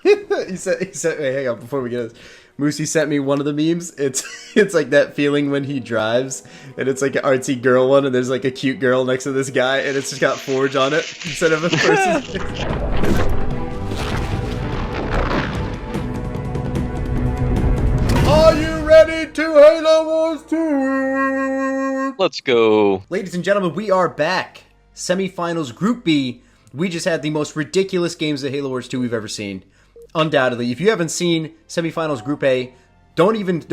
He said, hey, hang on, before we get this. Moosey sent me one of the memes. It's like that feeling when he drives, and it's like an artsy girl one, and there's like a cute girl next to this guy, and it's just got Forge on it instead of a person's face. Are you ready to Halo Wars 2? Let's go. Ladies and gentlemen, we are back. Semifinals Group B. We just had the most ridiculous games of Halo Wars 2 we've ever seen. Undoubtedly. If you haven't seen Semifinals Group A, don't even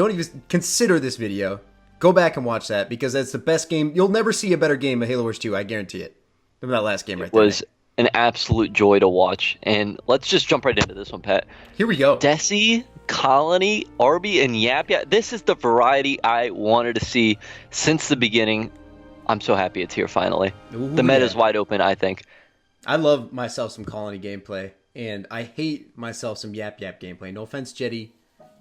consider this video. Go back and watch that because that's the best game. You'll never see a better game of Halo Wars 2, I guarantee it. Than that last game right there. It was an absolute joy to watch. And let's just jump right into this one, Pat. Here we go. BtC, Colony, Arby, and Yap. This is the variety I wanted to see since the beginning. I'm so happy it's here finally. Ooh, the meta's wide open, I think. I love myself some Colony gameplay. And I hate myself some Yap Yap gameplay. No offense, Jetty.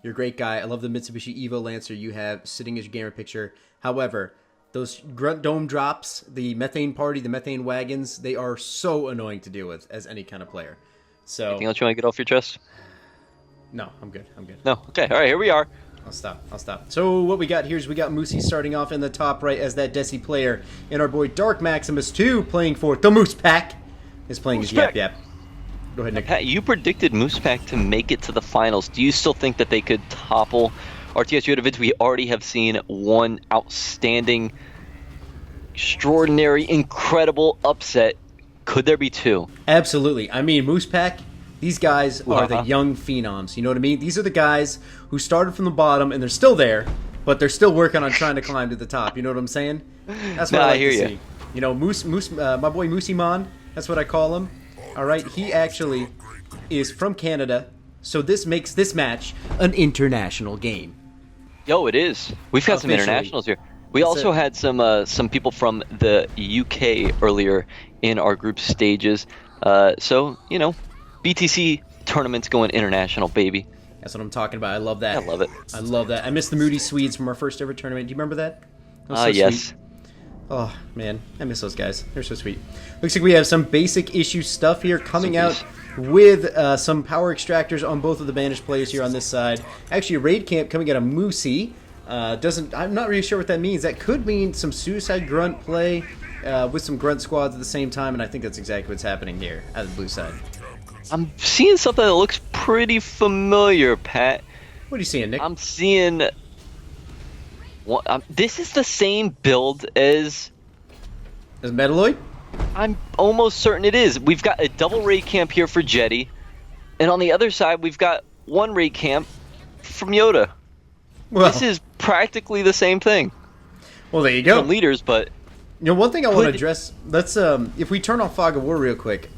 You're a great guy. I love the Mitsubishi Evo Lancer you have sitting as your gamer picture. However, those grunt dome drops, the methane party, the methane wagons, they are so annoying to deal with as any kind of player. So Anything else you want to get off your chest? No, I'm good. No? Okay. All right, here we are. I'll stop. So what we got here is we got Moosey starting off in the top right as that BtC player. And our boy Dark Maximus 2 playing for the Moosepack is playing as Yap Yap. Go ahead, Nick. Pat, you predicted Moosepack to make it to the finals. Do you still think that they could topple RTS Yodovic? We already have seen one outstanding, extraordinary, incredible upset. Could there be two? Absolutely. I mean, Moosepack, these guys are the young phenoms. You know what I mean? These are the guys who started from the bottom and they're still there, but they're still working on trying to climb to the top. You know what I'm saying? That's what I like to see. You know, my boy Mooseymon, that's what I call him. All right, he actually is from Canada, so this makes this match an international game. Yo, it is. We've got some internationals here. We also had some people from the UK earlier in our group stages. So, you know, BtC tournaments going international, baby. That's what I'm talking about. I love that. I love it. I love that. I miss the Moody Swedes from our first ever tournament. Do you remember that? That was so yes. Sweet. Oh, man. I miss those guys. They're so sweet. Looks like we have some basic issue stuff here coming out with some power extractors on both of the banished players here on this side. Actually, a raid camp coming out of Moosey. I'm not really sure what that means. That could mean some suicide grunt play with some grunt squads at the same time, and I think that's exactly what's happening here at the blue side. I'm seeing something that looks pretty familiar, Pat. What are you seeing, Nick? I'm seeing... this is the same build as Metalloid? I'm almost certain it is. We've got a double raid camp here for Jetty, and on the other side we've got one raid camp from Yoda. Well, this is practically the same thing. Well, there you go. From leaders, but you know, one thing I want to address. Let's if we turn off Fog of War real quick.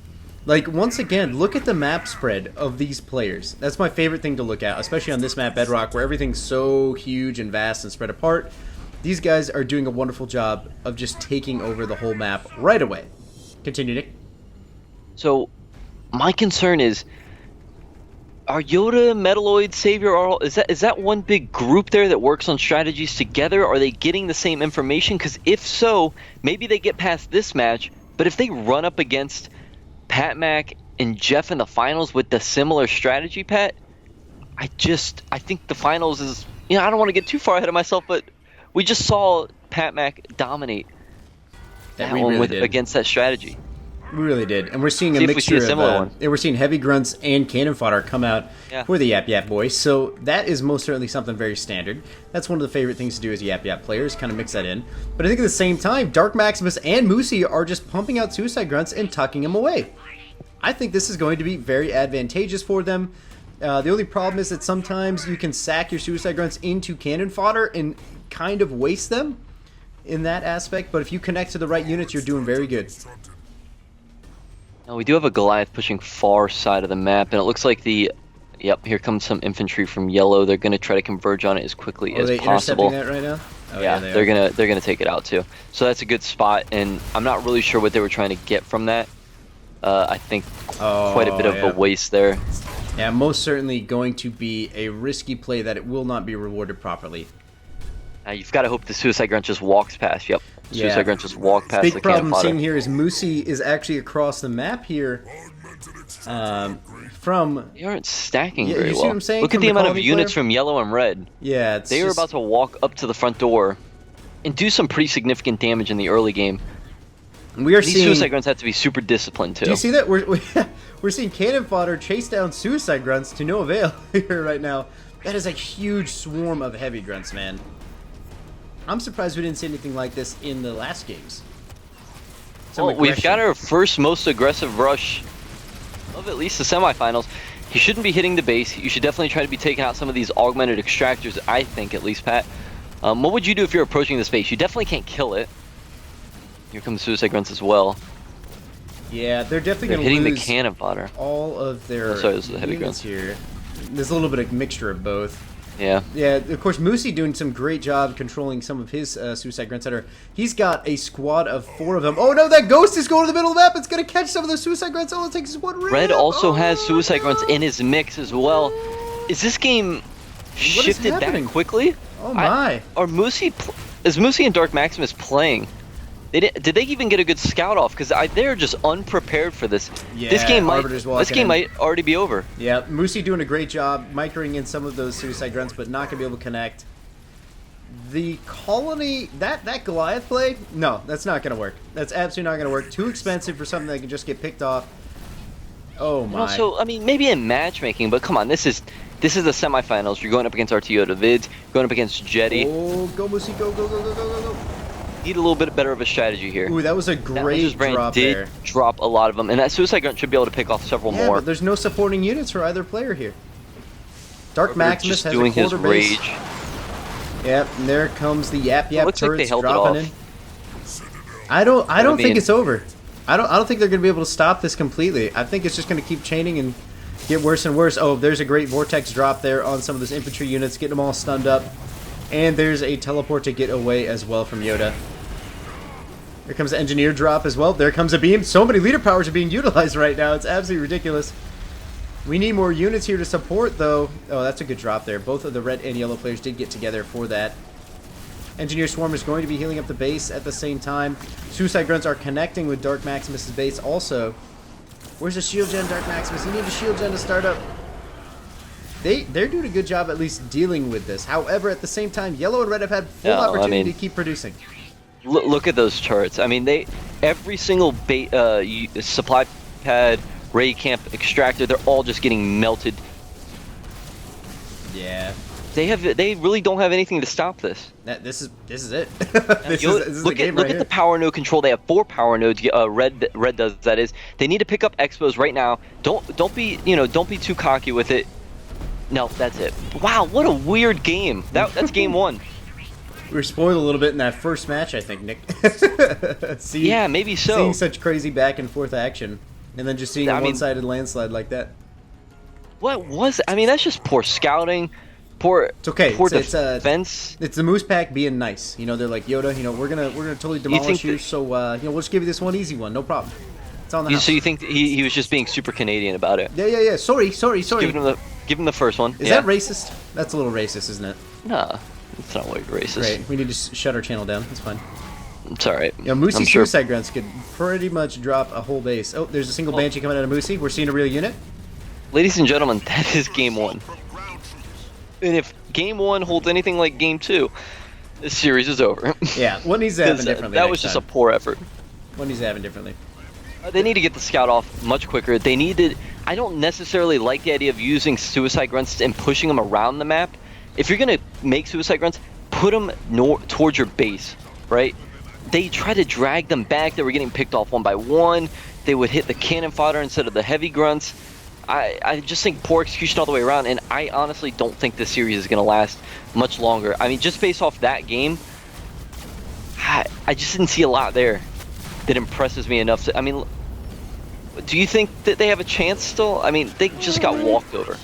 Like, once again, look at the map spread of these players. That's my favorite thing to look at, especially on this map, Bedrock, where everything's so huge and vast and spread apart. These guys are doing a wonderful job of just taking over the whole map right away. Continue, Nick. So, my concern is, are Yoda, Metalloid, Savior, is that one big group there that works on strategies together? Are they getting the same information? Because if so, maybe they get past this match, but if they run up against Pat Mac and Jeff in the finals with the similar strategy, Pat, I think the finals is, you know, I don't want to get too far ahead of myself, but we just saw Pat Mac dominate that one against that strategy. We really did, and we're seeing a mixture of we're seeing heavy grunts and cannon fodder come out for the Yap Yap boys. So that is most certainly something very standard. That's one of the favorite things to do as Yap Yap players, kind of mix that in. But I think at the same time, Dark Maximus and Moosey are just pumping out suicide grunts and tucking them away. I think this is going to be very advantageous for them. The only problem is that sometimes you can sack your suicide grunts into cannon fodder and kind of waste them in that aspect. But if you connect to the right units, you're doing very good. Now we do have a Goliath pushing far side of the map, and it looks like yep, here comes some infantry from yellow. They're going to try to converge on it as quickly as possible. Are they intercepting that right now? Oh, yeah, they're gonna take it out too. So that's a good spot, and I'm not really sure what they were trying to get from that. I think quite a bit of a waste there. Yeah, most certainly going to be a risky play that it will not be rewarded properly. You've got to hope the Suicide Grunt just walks past. Yep. Suicide Grunt just walked past the big problem cannon fodder. seeing here is Moosey is actually across the map here. from... They aren't stacking Yeah, very you see well. what I'm saying? Look at From the the amount of quality units player? from yellow and red. Yeah, it's They were about to walk up to the front door and do some pretty significant damage in the early game. We are These seeing... Suicide Grunts have to be super disciplined, too. Do you see that? We're seeing Cannon Fodder chase down Suicide Grunts to no avail here right now. That is a huge swarm of heavy grunts, man. I'm surprised we didn't see anything like this in the last games. Well, we've got our first most aggressive rush of at least the semifinals. He shouldn't be hitting the base. You should definitely try to be taking out some of these augmented extractors, I think, at least, Pat. What would you do if you're approaching the base? You definitely can't kill it. Here comes Suicide Grunts as well. Yeah, they're definitely going to hitting lose the cannon fodder. all of their the heavy grunts here. There's a little bit of mixture of both. Yeah. Yeah, of course, Moosey doing some great job controlling some of his Suicide Grunts. He's got a squad of 4 of them. Oh no, that ghost is going to the middle of the map. It's going to catch some of those Suicide Grunts. All it takes is one rip. Red also has Suicide Grunts in his mix as well. Is this game shifted that quickly? Oh my. Is Moosey and Dark Maximus playing? Did they even get a good scout off? Because they're just unprepared for this. Yeah, this game might already be over. Yeah, Moosey doing a great job microing in some of those Suicide Grunts, but not going to be able to connect. The colony, that Goliath play, no, that's not going to work. That's absolutely not going to work. Too expensive for something that can just get picked off. Oh my. Also, I mean, maybe in matchmaking, but come on, this is the semifinals. You're going up against Artiota Vids, going up against Jetty. Oh, go Moosey, go, go, go, go, go, go. Need a little bit better of a strategy here. Ooh, that was a great drop there. Drop a lot of them, and that Suicide Grunt should be able to pick off several more. But there's no supporting units for either player here. Dark Maximus has doing a quarter his base. rage. Yep, and there comes the Yap Yap turrets like dropping in. I don't think it's over. I don't think they're going to be able to stop this completely. I think it's just going to keep chaining and get worse and worse. Oh, there's a great vortex drop there on some of those infantry units, getting them all stunned up. And there's a teleport to get away as well from Yoda. Here comes the engineer drop as well. There comes a beam. So many leader powers are being utilized right now. It's absolutely ridiculous. We need more units here to support, though. Oh, that's a good drop there. Both of the red and yellow players did get together for that. Engineer Swarm is going to be healing up the base at the same time. Suicide Grunts are connecting with Dark Maximus' base also. Where's the shield gen, Dark Maximus? You need a shield gen to start up. They're doing a good job at least dealing with this. However, at the same time, yellow and red have had full opportunity to keep producing. Look at those charts. I mean, every single supply pad, raid camp, extractor, they're all just getting melted. Yeah. They really don't have anything to stop this. This is it. This is the game right look at the power node control. They have 4 power nodes. Red does, that is. They need to pick up expos right now. Don't be too cocky with it. No, that's it. Wow, what a weird game. That's game 1. We were spoiled a little bit in that first match, I think, Nick. Yeah, maybe so. Seeing such crazy back and forth action, and then just seeing a one-sided landslide like that. What was it? I mean, that's just poor scouting, poor defense. It's the Moosepack being nice. You know, they're like, Yoda, we're gonna totally demolish you. So we'll just give you this one easy one, no problem. It's on the house. So you think he was just being super Canadian about it? Yeah. Sorry. Give him the first one. Is that racist? That's a little racist, isn't it? Nah, it's not what racist. Great. We need to shut our channel down. It's fine. It's alright. Moosey Suicide Grunts could pretty much drop a whole base. Oh, there's a single Banshee coming out of Moosey. We're seeing a real unit. Ladies and gentlemen, that is game 1. And if game 1 holds anything like game 2, this series is over. Yeah, what needs to happen differently? That was just a poor effort. What needs to happen differently? They need to get the scout off much quicker. They need to... I don't necessarily like the idea of using Suicide Grunts and pushing them around the map. If you're going to make Suicide Grunts, put them towards your base, right? They try to drag them back. They were getting picked off one by one. They would hit the cannon fodder instead of the heavy grunts. I just think poor execution all the way around, and I honestly don't think this series is going to last much longer. I mean, just based off that game, I just didn't see a lot there that impresses me enough. I mean, do you think that they have a chance still? I mean, they just got walked over.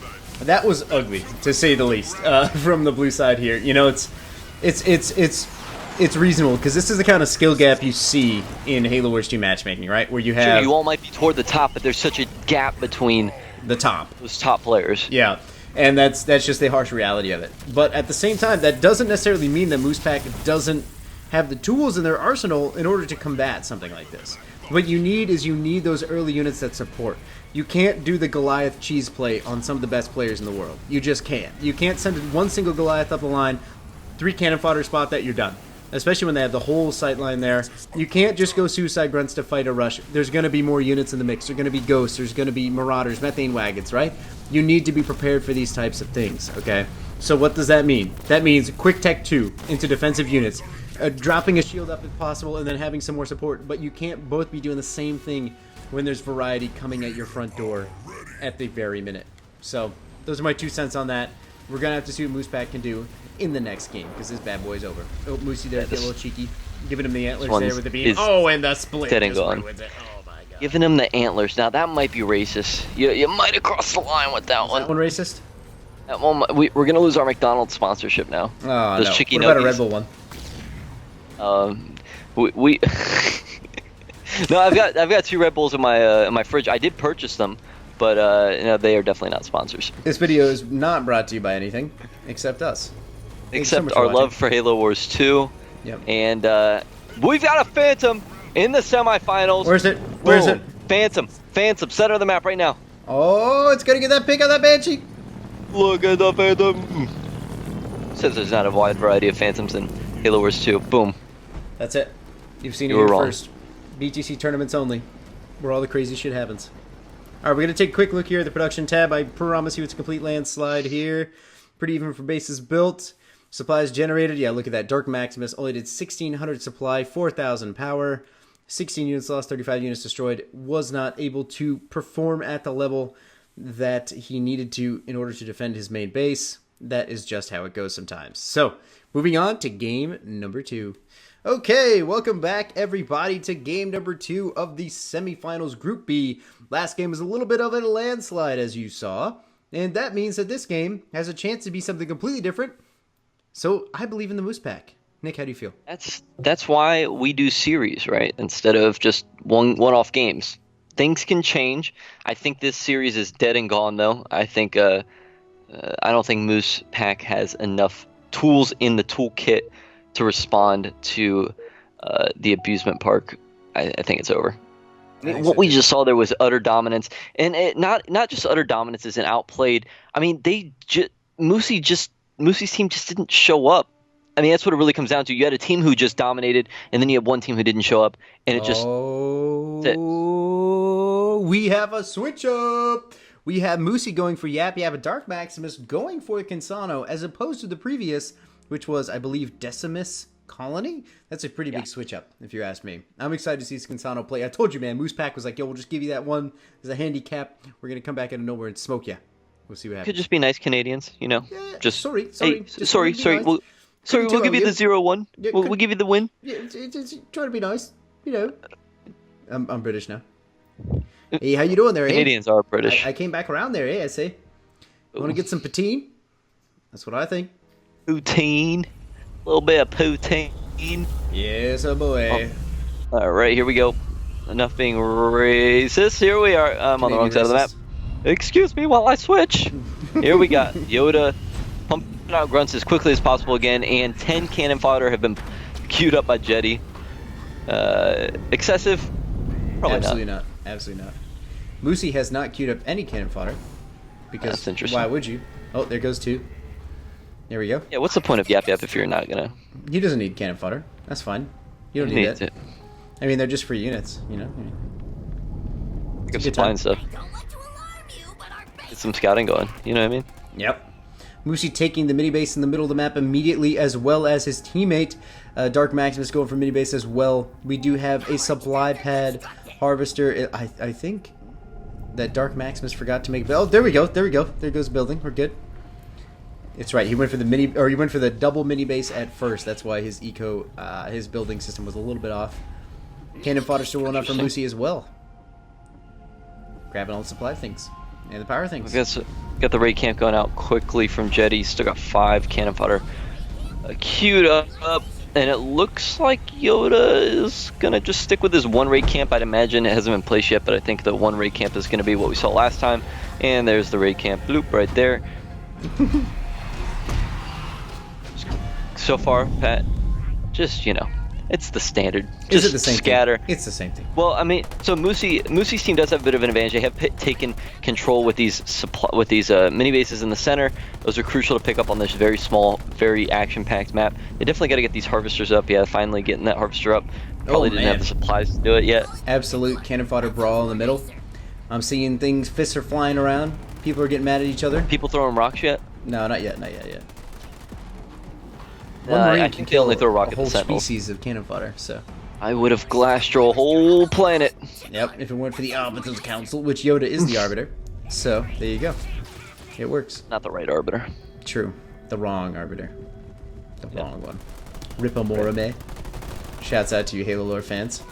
That was ugly, to say the least, from the blue side here. It's reasonable, because this is the kind of skill gap you see in Halo Wars 2 matchmaking, right? Where you have... Sure, you all might be toward the top, but there's such a gap between... those top players. Yeah, and that's just the harsh reality of it. But at the same time, that doesn't necessarily mean that Moosepack doesn't have the tools in their arsenal in order to combat something like this. What you need is those early units that support. You can't do the Goliath cheese play on some of the best players in the world. You just can't. You can't send one single Goliath up the line, 3 cannon fodder spot that, you're done. Especially when they have the whole sight line there. You can't just go suicide grunts to fight a rush. There's going to be more units in the mix. There's going to be ghosts. There's going to be marauders, methane wagons, right? You need to be prepared for these types of things, okay? So what does that mean? That means quick tech 2 into defensive units. Dropping a shield up if possible and then having some more support. But you can't both be doing the same thing when there's variety coming at your front door at the very minute. So those are my 2 cents on that. We're going to have to see what Moosepack can do in the next game, because this bad boy's over. Oh, Moosey there, get a little cheeky. Giving him the antlers there with the beam. Oh, and the split. Dead and gone. Oh, my God. Giving him the antlers. Now, that might be racist. You might have crossed the line with that one. That one racist? That one, we're going to lose our McDonald's sponsorship now. Oh, those no. What about a Red Bull one? No, I've got 2 Red Bulls in my fridge. I did purchase them, but no, they are definitely not sponsors. This video is not brought to you by anything except us. Except our love for Halo Wars 2. Yep. And we've got a Phantom in the semifinals. Where's it? Where is it? Phantom, center of the map right now. Oh, it's gonna get that pick on that Banshee. Look at the Phantom. Says there's not a wide variety of Phantoms in Halo Wars 2. Boom. That's it. You've seen it here first. BtC tournaments only, where all the crazy shit happens. All right, we're gonna take a quick look here at the production tab. I promise you it's a complete landslide here. Pretty even for bases built. Supplies generated. Yeah, look at that. Dark Maximus only did 1,600 supply, 4,000 power, 16 units lost, 35 units destroyed. Was not able to perform at the level that he needed to in order to defend his main base. That is just how it goes sometimes. So, moving on to game number 2. Okay, welcome back everybody to game number 2 of the semifinals Group B. Last game was a little bit of a landslide, as you saw. And that means that this game has a chance to be something completely different. So I believe in the Moosepack. Nick, how do you feel? That's why we do series, right? Instead of just one-off games. Things can change. I think this series is dead and gone, though. I think I don't think Moosepack has enough tools in the toolkit to respond to the Abusement Park. I think it's over. What we just saw there was utter dominance, and not just utter dominance isn't outplayed. I mean, Moosey's team just didn't show up. I mean, that's what it really comes down to. You had a team who just dominated, and then you had one team who didn't show up, and it just. Oh, we have a switch up. We have Moosey going for Yap Yap, and Dark Maximus going for Kinsano, as opposed to the previous, which was, I believe, Decimus Colony. That's a pretty big switch up, if you ask me. I'm excited to see Kinsano play. I told you, man, Moosepack was like, yo, we'll just give you that one as a handicap. We're going to come back out of nowhere and smoke you. We'll see what happens. Could just be nice Canadians, you know. Yeah, just sorry. Nice. We'll give you the 0-1. Yeah, we'll give you the win. Yeah, it's trying to be nice, you know. I'm British now. Hey, how you doing there? Canadians are British. I came back around there. Hey, I say. Want to get some poutine? That's what I think. Poutine. A little bit of poutine. Yes, oh boy. Oh. All right, here we go. Enough being racist. Here we are. I'm on the wrong side of the map. Excuse me while I switch. Here we got Yoda pumping out grunts as quickly as possible again, and 10 cannon fodder have been queued up by Jetty. Excessive? Probably not. Absolutely not. Moosey has not queued up any cannon fodder. Because that's interesting. Why would you? Oh, there goes 2. There we go. Yeah, what's the point of Yap Yap if you're not gonna... He doesn't need cannon fodder. That's fine. You don't need that. It. I mean, they're just free units, you know? Pick up supply and stuff. Get some scouting going, you know what I mean? Yep. Moosey taking the mini base in the middle of the map immediately, as well as his teammate. Dark Maximus going for mini base as well. We do have a supply pad harvester. I think that Dark Maximus forgot to make... Oh, there we go. There goes building. We're good. It's right. He went for the double mini base at first. That's why his his building system was a little bit off. Cannon fodder still rolling out for Moosey as well. Grabbing all the supply things and the power things. Got the raid camp going out quickly from Jetty. Still got 5 cannon fodder queued up, and it looks like Yoda is gonna just stick with his 1 raid camp. I'd imagine it hasn't been placed yet, but I think the 1 raid camp is gonna be what we saw last time. And there's the raid camp bloop right there. So far, Pat, just, you know, It's the standard. Is Just it the same scatter. thing? It's the same thing. Well, I mean, so Moosey's team does have a bit of an advantage. They have taken control with these mini bases in the center. Those are crucial to pick up on this very small, very action-packed map. They definitely got to get these harvesters up. Yeah, finally getting that harvester up. Probably didn't have the supplies to do it yet. Absolute cannon fodder brawl in the middle. I'm seeing things. Fists are flying around. People are getting mad at each other. People throwing rocks yet? No, not yet. Not yet. I think they only throw rock at the whole sentinels. species of cannon fodder. So I would have glassed your whole planet. Yep. If it weren't for the Arbiter's Council, which Yoda is the Arbiter. So there you go. It works. Not the right Arbiter. True. The wrong Arbiter. The wrong one. Rippa Morame. Shouts out to you Halo lore fans.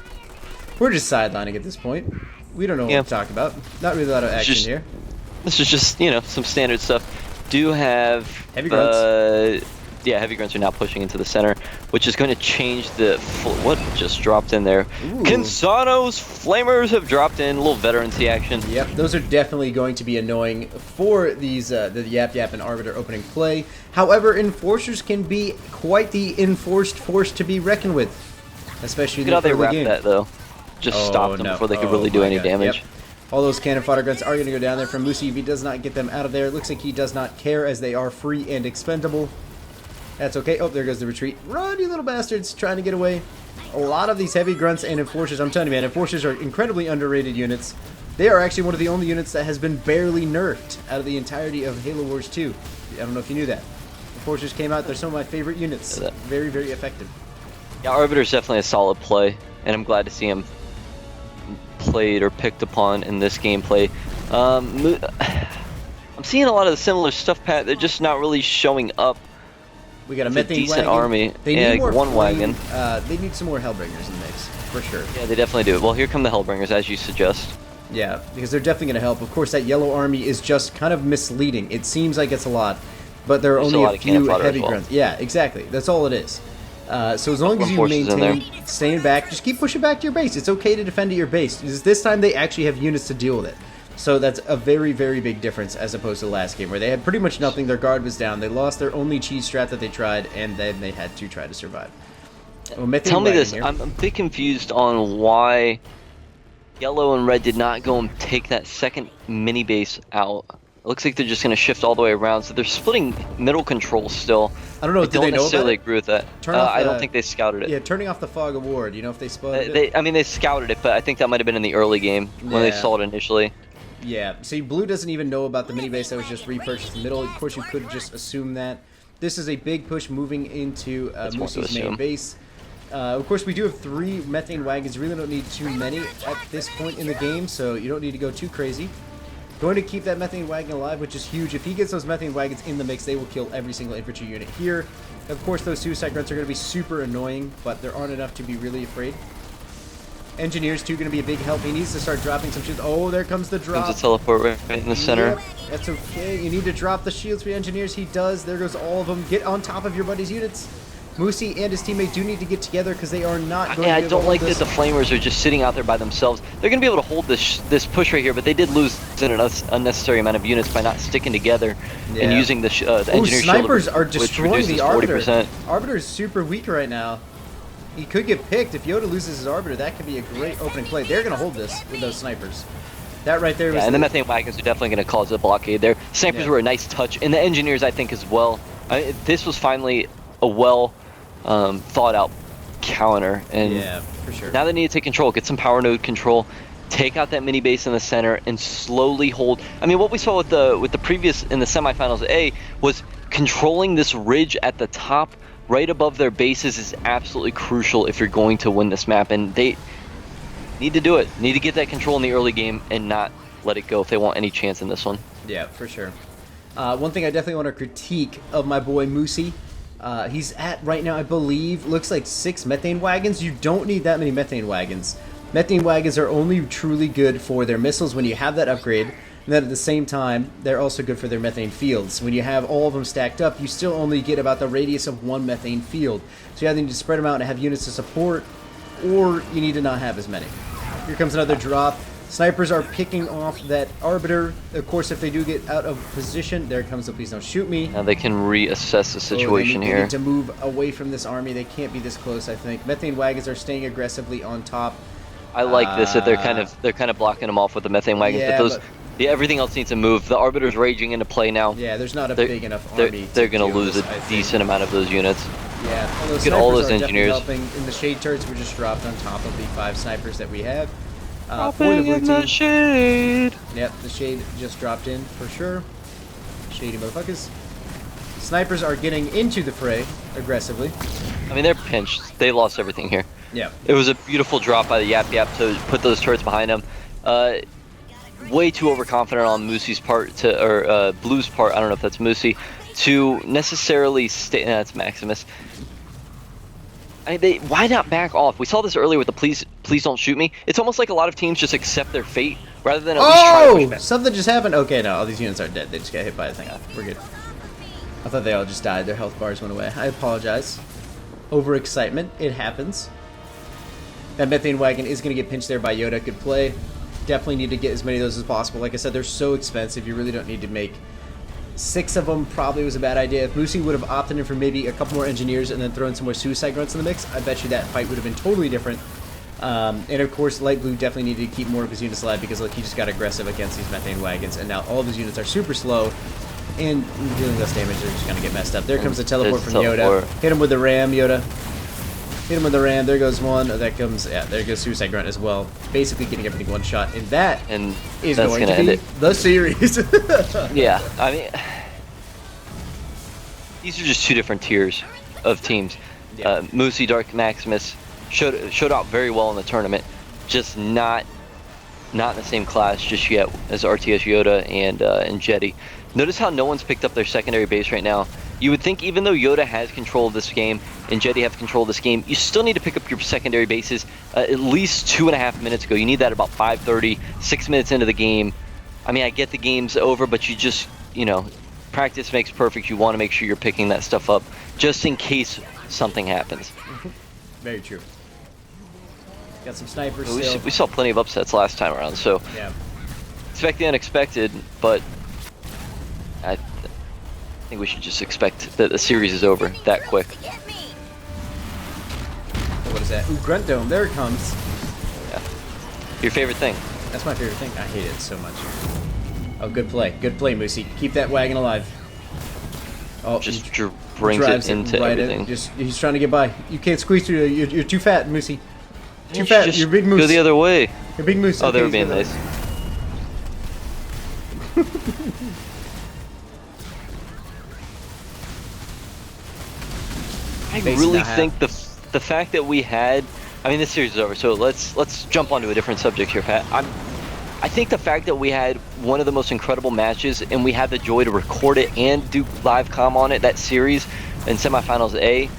We're just sidelining at this point. We don't know what to talk about. Not really a lot of action here. This is just, you know, some standard stuff. Do have heavy grunts. Yeah, heavy grunts are now pushing into the center, which is going to change the what just dropped in there. Ooh. Kinzano's Flamers have dropped in, a little veterancy action. Yep, those are definitely going to be annoying for these the Yap Yap and Arbiter opening play. However, Enforcers can be quite the enforced force to be reckoned with, especially in the early game. Look how they wrapped that though. Just stopped them before they could really do any damage. Yep. All those cannon fodder grunts are going to go down there from Moosey if he does not get them out of there. It looks like he does not care as they are free and expendable. That's okay. Oh, there goes the retreat. Run, you little bastards, trying to get away. A lot of these heavy grunts and Enforcers, I'm telling you, man, Enforcers are incredibly underrated units. They are actually one of the only units that has been barely nerfed out of the entirety of Halo Wars 2. I don't know if you knew that. Enforcers came out, they're some of my favorite units. Very, very effective. Yeah, Arbiter's definitely a solid play, and I'm glad to see him played or picked upon in this gameplay. I'm seeing a lot of the similar stuff, Pat. They're just not really showing up. We got a methane decent wagon. army. They need more one wagon. They need some more Hellbringers in the mix, for sure. Yeah, they definitely do. Well, here come the Hellbringers, as you suggest. Yeah, because they're definitely going to help. Of course, that yellow army is just kind of misleading. It seems like it's a lot, but there are only a few heavy grunts. Yeah, exactly. That's all it is. So as long as you maintain staying back, just keep pushing back to your base. It's okay to defend at your base. Because this time they actually have units to deal with it. So that's a very, very big difference as opposed to the last game where they had pretty much nothing. Their guard was down. They lost their only cheese strat that they tried, and then they had to try to survive. Well, tell me this. I'm a bit confused on why yellow and red did not go and take that second mini base out. It looks like they're just going to shift all the way around. So they're splitting middle control still. I don't know. I don't necessarily agree with that. I don't think they scouted it. Yeah, turning off the fog of war. Do you know if they spotted it? I mean, they scouted it, but I think that might have been in the early game when they saw it initially. Yeah, see, blue doesn't even know about the mini base that was just repurchased in the middle. Of course, you could just assume that. This is a big push moving into Moosey's main base. Of course, we do have 3 methane wagons. You really don't need too many at this point in the game, so you don't need to go too crazy. Going to keep that methane wagon alive, which is huge. If he gets those methane wagons in the mix, they will kill every single infantry unit here. Of course, those suicide grunts are going to be super annoying, but there aren't enough to be really afraid. Engineers, too, going to be a big help. He needs to start dropping some shields. Oh, there comes the drop. Comes a teleport right in the center. Yep, that's okay. You need to drop the shields for the engineers. He does. There goes all of them. Get on top of your buddy's units. Moosey and his teammate do need to get together because they are not going to be able to hold this. I don't like that the Flamers are just sitting out there by themselves. They're going to be able to hold this push right here, but they did lose an unnecessary amount of units by not sticking together and using the engineer snipers shield, are destroying the Arbiter. 40%. Arbiter is super weak right now. He could get picked. If Yoda loses his Arbiter, that could be a great opening play. They're going to hold this with those snipers. That right there was and the methane wagons are definitely going to cause a blockade there. Snipers were a nice touch, and the engineers, I think, as well. This was finally a well thought out counter, and yeah, for sure. Now they need to take control, get some power node control, take out that mini base in the center, and slowly hold. I mean, what we saw with the previous in the semifinals A was controlling this ridge at the top right above their bases is absolutely crucial if you're going to win this map, and they need to do it. Need to get that control in the early game and not let it go if they want any chance in this one. Yeah, for sure. One thing I definitely want to critique of my boy Moosey, he's at right now, I believe, looks like 6 methane wagons. You don't need that many methane wagons. Methane wagons are only truly good for their missiles when you have that upgrade. And then at the same time, they're also good for their methane fields. When you have all of them stacked up, you still only get about the radius of 1 methane field. So you either need to spread them out and have units to support, or you need to not have as many. Here comes another drop. Snipers are picking off that Arbiter. Of course, if they do get out of position, there comes the please don't shoot me. Now they can reassess the situation they here. They need to move away from this army. They can't be this close, I think. Methane wagons are staying aggressively on top. I like this that they're kind of blocking them off with the methane wagons, but everything else needs to move. The Arbiter's raging into play now. Yeah, there's not a big enough army. They're going to lose a decent amount of those units. Yeah, look at all those engineers helping. And the shade turrets were just dropped on top of the 5 snipers that we have. Dropping in the shade. Yep, the shade just dropped in for sure. Shady motherfuckers. Snipers are getting into the fray aggressively. I mean, they're pinched. They lost everything here. Yeah. It was a beautiful drop by the Yap Yap to put those turrets behind them. Way too overconfident on Moosey's part or Blue's part. I don't know if that's Moosey to necessarily stay. That's Maximus. I mean, why not back off? We saw this earlier with the please don't shoot me. It's almost like a lot of teams just accept their fate rather than at least try to push back. Something just happened. Okay, no, all these units are dead. They just got hit by a thing. We're good. I thought they all just died. Their health bars went away. I apologize. Overexcitement. It happens. That methane wagon is going to get pinched there by Yoda. Good play. Definitely need to get as many of those as possible. Like I said, they're so expensive. You really don't need to make 6 of them. Probably was a bad idea. If Moosey would have opted in for maybe a couple more engineers and then thrown some more suicide grunts in the mix, I bet you that fight would have been totally different. And of course, Light Blue definitely needed to keep more of his units alive because look, he just got aggressive against these methane wagons, and now all of his units are super slow. And dealing less damage, they're just going to get messed up. There comes the teleport from Yoda. Hit him with the ram, Yoda. Hit him with the ram. There goes one. That comes, yeah, there goes Suicide Grunt as well. Basically getting everything one shot. And that is going to be the series. Yeah, I mean, these are just 2 different tiers of teams. Yeah. Moosey, Dark Maximus showed out very well in the tournament. Just not in the same class just yet as RTS Yoda and Jetty. Notice how no one's picked up their secondary base right now. You would think even though Yoda has control of this game and Jetty have control of this game, you still need to pick up your secondary bases at least 2.5 minutes ago. You need that about 5:30, 6 minutes into the game. I mean, I get the game's over, but you just, practice makes perfect. You want to make sure you're picking that stuff up just in case something happens. Very true. Got some snipers still. We saw plenty of upsets last time around, so yeah. Expect the unexpected, but I think we should just expect that the series is over that quick. What is that? Ooh, Grunt Dome. There it comes. Yeah. Your favorite thing? That's my favorite thing. I hate it so much. Oh, good play. Good play, Moosey. Keep that wagon alive. Oh, just brings it into everything. He's trying to get by. You can't squeeze through. You're too fat, Moosey. Too fat. You're big moose. Go the other way. You're big moose. Oh, they were being nice. I really think the fact that we had, I mean, this series is over, so let's jump onto a different subject here, Pat. I think the fact that we had one of the most incredible matches and we had the joy to record it and do live comm on it, that series in semifinals A,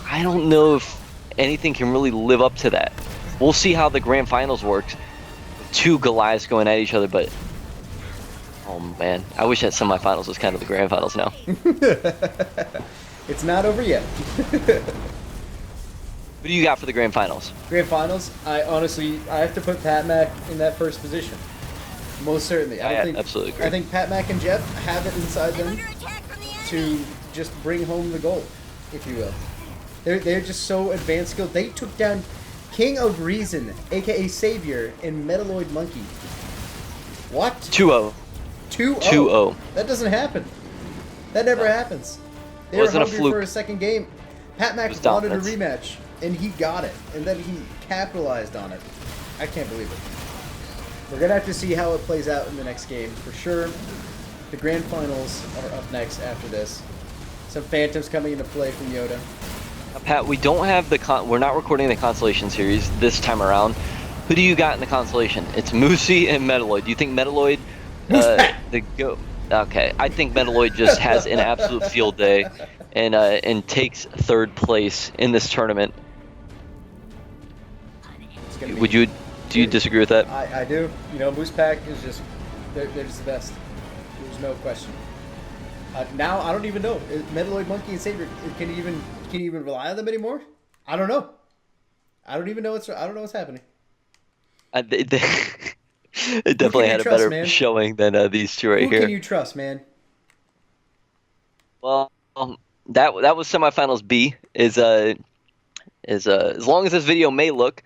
I don't know if anything can really live up to that. We'll see how the grand finals works. 2 Goliaths going at each other, but oh man, I wish that semifinals was kind of the grand finals now. It's not over yet. What do you got for the grand finals? Grand finals, I have to put Pat Mac in that first position. Most certainly. I absolutely agree. I think Pat Mac and Jeff have it inside them to just bring home the gold, if you will. They're just so advanced skilled. They took down King of Reason, aka Savior, and Metalloid Monkey. What? 2-0. 2-0. 2-0. That doesn't happen. That never happens. They were hungry for a second game. Pat Mac wanted a rematch, and he got it, and then he capitalized on it. I can't believe it. We're going to have to see how it plays out in the next game, for sure. The grand finals are up next after this. Some Phantoms coming into play from Yoda. Pat, we don't have we're not recording the Constellation series this time around. Who do you got in the Constellation? It's Moosey and Metalloid. Do you think Metalloid... Okay, I think Metalloid just has an absolute field day and takes 3rd place in this tournament. Do you disagree with that? I do. Moosepack is just they're just the best. There's no question. Now I don't even know. Metalloid Monkey and Saber, can you even rely on them anymore? I don't know. I don't even know what's happening. It definitely had a trust, better man? showing than these two right Who here. can you trust, man? Well, that was semifinals B. As long as this video may look,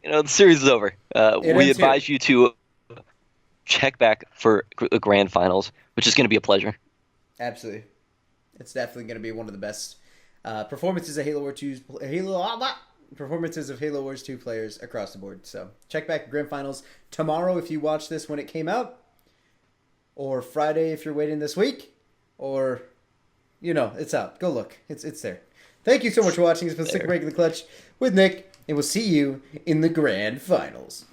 the series is over. We advise you to check back for the grand finals, which is going to be a pleasure. Absolutely, it's definitely going to be one of the best performances of Halo Wars 2 players across the board. So check back grand finals tomorrow if you watch this when it came out, or Friday if you're waiting this week, or it's out. Go look. It's there. Thank you so much for watching. It's been Slick Break the Clutch with Nick, and we'll see you in the grand finals.